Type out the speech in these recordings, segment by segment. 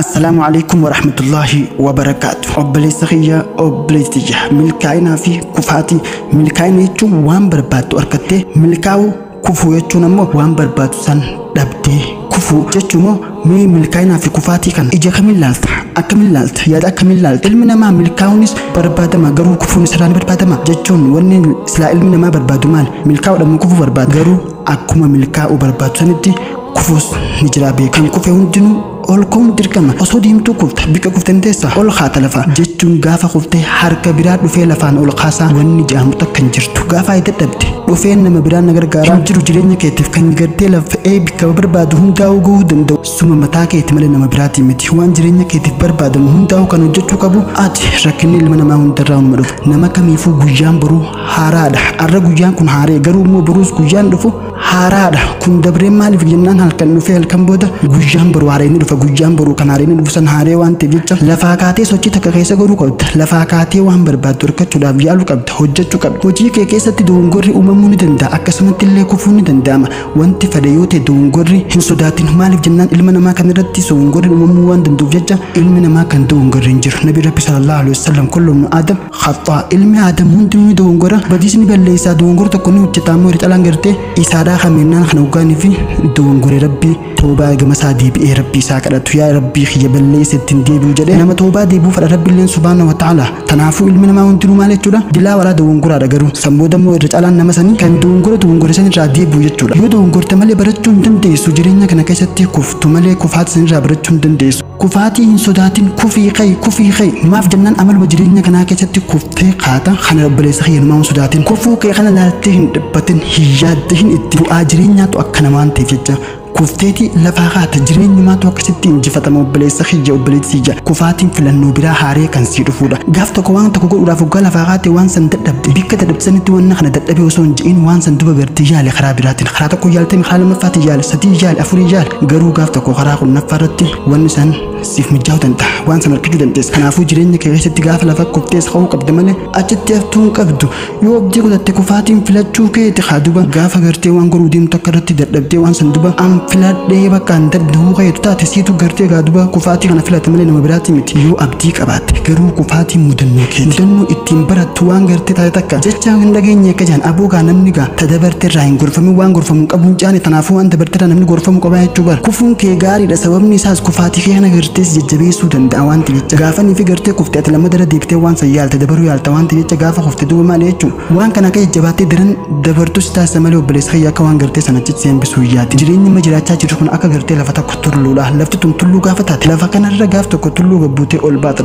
السلام عليكم ورحمة الله وبركاته. أبليس خيا أبليس تجاه ملكاينا في كفاتي ملكاينا يجو وان برباتو أركته ملكاو كفو يجو نمو وان برباتو سن دبتي كفو جتشو مو مي ملكاينا في كفاتي كان إجا كمل لالت أكمل لالت يادا أكمل لالت علمنا ما ملكاونيس بربادة ما قرو كفو نسران بربادة ما جتشون وني سلا علمنا ما بربادو مال ملكاو دم كفو برباد قرو أكما ملكاو بربادو سندي كفوس نجرابي كان كفو هندنو ol kun dirqama osoo diimtuu kufta bika kuftan teessa ol haata lafa jechuun gaafa kuftee harka biraa dhufee lafaan ol kaasaa wanni jedhamu takkan jirtu gaafa itti dadhabde dhufeen nama biraa na gargaara jiru jireenya keetiif kan gartee lafa'ee bika barbaadu hundaa'uu gahuu danda'u suma mataa keeti malee nama biraatii miti waan jireenya keetiif barbaadamu hundaa'uu kan hojjechuu qabu ati rakkinni ilma namaa hundarraa hunuma dhufu nama kamiifuu guyyaan boruu haaraadha arra guyyaan kun haaree garuu immoo boruus guyyaan dhufu haaraadha kun dabreen maaliif jennaan halkan dhufee halkan booda guyyaan boruu haaree ni dhufa guyyaan boruu kan haaree ni dhufu san haaree waan ta'eef jecha lafaa kaatee sochii takka keessa godhuu qabda lafaa kaatee waan barbaaddu argachuudhaaf yaaluu qabda hojjechuu qabda hojii kee keessatti dogongorri uumamuu ni danda'a akkasumatti illee kufuu ni danda'ama wanti fedhe yoo ta'e dogongorri hin sodaatin maaliif jennaan ilma namaa kan irratti dogongorri uumamuu waan danda'uuf jecha ilmi namaa kan dogongorri hin jiru nabi rabbi sallallahu alaihi wasallam kullu aadam khataa ilmi aadam hundinuu dogongora badiisni balleessaa dogongora tokko ni hojjetaa moo rixalaan gartee isaadhaa kamiinaan kana ugaanii fi dogongore rabbii toobaa gama isaa deebi'ee rabbii isaa kadhatu yaa rabbii xiyya balleessettiin deebi'u jedhee nama toobaa deebi'uu fedha rabbiilleen subhaanahu wa ta'ala tanaafuu ilmi namaa hundinuu maal jechuudha dilaa walaa dogongoraadha garuu sammooda immoo irra caalaan nama sanii kan dogongore san irraa deebi'u jechuudha yoo dogongorte malee barachuu hin dandeessu jireenya kana keessatti kuftu malee kufaati san irraa barachuu hin dandeessu kufaatii hin sodaatin kufii kay maaf jennaan amaluma jireenya kanaa keessatti kuftee kaata kana obboleessa xiyyanumaa hin sodaatin kufuu kee kana laaltee hin dhibbatin hin yaadde hin itti bu'aa jireenyaatu akka namaan ta'eef jecha kufteeti lafaa kaata jireenyi maatu akkasitti injifatama obboleessa xiyya obboleessi xiyya kufaatiin filannoo biraa haaree kan sii dhufuudha gaaf tokko waan tokko godhuudhaaf waggaa lafaa kaate waan san dadhabde bikka dadhabsanitti waan kana dadhabee osoo hin je'in waan san duba gartee yaale karaa biraatiin karaa tokko yaaltee karaa lammaffaatiin yaale sadii yaale afurii yaale garuu gaaf tokko karaa kurnaffaa irratti wanni san siif mijaa'uu danda'a waan san argachuu dandeessa kanaafuu jireenya kee keessatti gaafa lafa kuftees ka'uu qabda malee achitti haftuu hin qabdu yoo abdii godhatte kufaatiin filachuu keeti haa duba gaafa gartee waan godhuu deemtu akka irratti dadhabdee waan san duba filadhee bakka hin dadhabuu qayeetu taate siitu gartee gaaduba kufaatii kana filate malee nama biraati miti yoo abdii qabaatte garuu kufaatii mudannoo keeti mudannoo ittiin barattu waan gartee taate takka jecha hin dhageenye akka jaan aboo gaa namni gaa tadabarte irraa hin gorfamin waan gorfamu qabu hin caane tanaafuu waan dabarte irraa namni gorfamu qabaa jechuu bara kufuun kee gaariidha sababni isaas kufaatii kee kana gartees jajjabeessuu danda'a waan ta'eef jecha gaafanii fi gartee kuftee ati lama dara deebitee waan san yaalta dabaruu yaalta waan ta'eef jecha gaafa kuftee duuba maal jechuun waan kana akka jajjabaattee daran dabartus taasisa malee obboleessa xiyyaa akka waan gartee sana achitti seenbisuu yaati jireenyi ma jiraachaa jiru kun akka gartee lafa tokko tulluudha lafti tun tulluu gaafa taate lafa kanarra gaaf tokko tulluu gabbuutee ol baata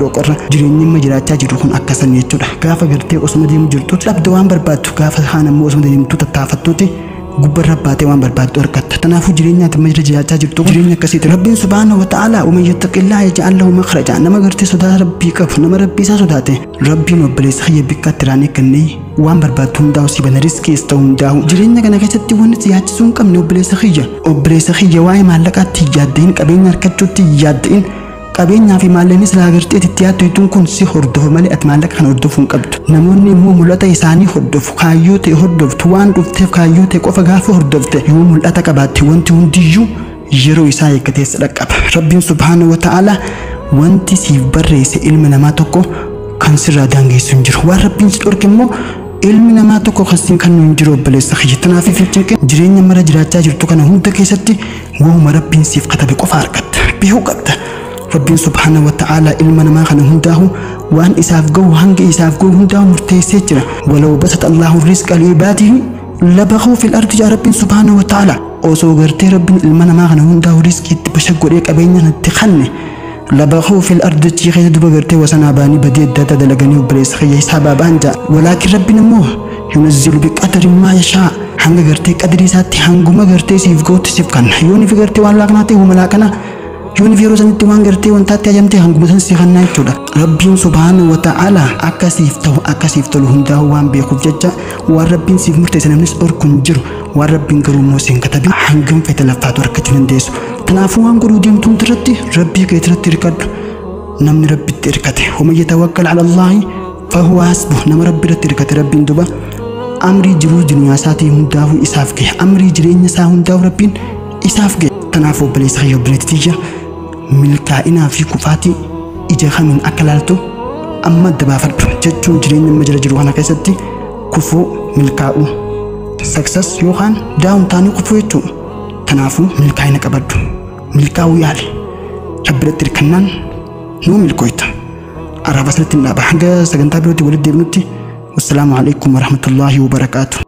dhoqorra jireenyi ma jiraachaa jiru kun akka san jechuudha gaafa gartee osuma deemu jirtu dhabde waan barbaaddu gaafa haan ammoo osuma deemtu tattaafattuuti gubbarra baatee waan barbaaddu argatta tanaafuu jireenyaati ma jiraachaa jirtu jireenya akkasiiti rabbiin subhaanahu wa ta'ala ومن يتق الله يجعل له مخرجا nama gartee sodaa rabbii qabu nama rabbii isaa sodaate rabbiin obboleessa xiyya bikka tiraanii kennee waan barbaaddu hundaa'u si bana riskiis ta'u hundaa'u jireenya kana keessatti wanni si yaachisuu hin qabne obboleessa xiyya waa'ee maallaqaatti yaadda'in qabeenya harkachuutti yaadda'in qabeenyaa fi maallaqni silaa gartee itti yaadduun kun si hordofu malee ati maallaqa kana hordofuu hin qabdu namoonni immoo mul'ata isaanii hordofu kaayyoo ta'e hordoftu waan dhufteef kaayyoo ta'e qofa gaafa hordofte yoo mul'ata qabaatte wanti hundiyyuu yeroo isaa eeggatee dhaqqaba rabbiin subhaanahu wa ta'ala wanti siif barreesse ilmi namaa tokko kan sirraa daangeessu hin jiru waan rabbiin si dhorke immoo ilmi namaa tokko kan kan hin jiru obboleessa xiyya tanaaf fincinqee jireenya mara jiraachaa jirtu kana hunda keessatti waanuma rabbiin siif katabe qofa argatta bihuu qabda rabbiin subhaanahu wa ta'ala ilma namaa kana hundaahu waan isaaf gahu hanga isaaf gahu hundaahu murteessee jira walaw basata allahu rizqa liibaadihi labaquu fil ardi yaa rabbiin subhaanahu wa ta'ala osoo gartee rabbiin ilma namaa kana hundaahu rizqiitti bashag godhee qabeenya natti kanne labaquu fil ardi ciiqee duba gartee wasanaa baanii badii adda addaa dalaganii obboleessa xiyya hisaabaa baanja walaakin rabbiin immoo yunazzilu biqadri maa yashaa hanga gartee qadrii isaatti hanguma gartee siif gahutti siif kanna yooni fi gartee waan laaqnaa ta'e humna laaqana yooni fi yeroo sanitti waan gartee wantaatti ajamtee hanguma san siif kannaa jechuudha rabbiin subhaanahu wa ta'ala akkasiif ta'u akkasiif tolu hundaa'u waan beekuuf jecha waan rabbiin siif murteesse namnis dhorku hin jiru waan rabbiin garuu immoo siin katabe hangam fete laffaatu argachuu dandeessu tanaafuu waan godhuu deemtuun irratti rabbii kee irratti hirkadhu namni rabbitti hirkate waman yatawakkal ala allaahi fahuwa hasbuh nama rabbi irratti hirkate rabbiin duba amrii jiruu jireenya isaatii hundaa'u isaaf gahe amrii jireenya isaa hundaa'u rabbiin isaaf gahe tanaafuu obboleessa xiyya obboleettii xiyya milkaa'inaa fi kufaatii ija kamiin akka laaltu amma dabaafadhu jechuun jireenya amma jira jiru kana keessatti kufuu milkaa'uu success yookaan daawuntaanii kufuu jechuudha. Kanaafuu milkaa'ina qabadhu milkaa'uu yaali rabbiratti hirkannaan nuu milkooyta. Araba asirratti hin dhaaba hanga sagantaa birootti walitti deebinutti. Wassalaamu alaikum warahmatullaahi wabarakaatuh.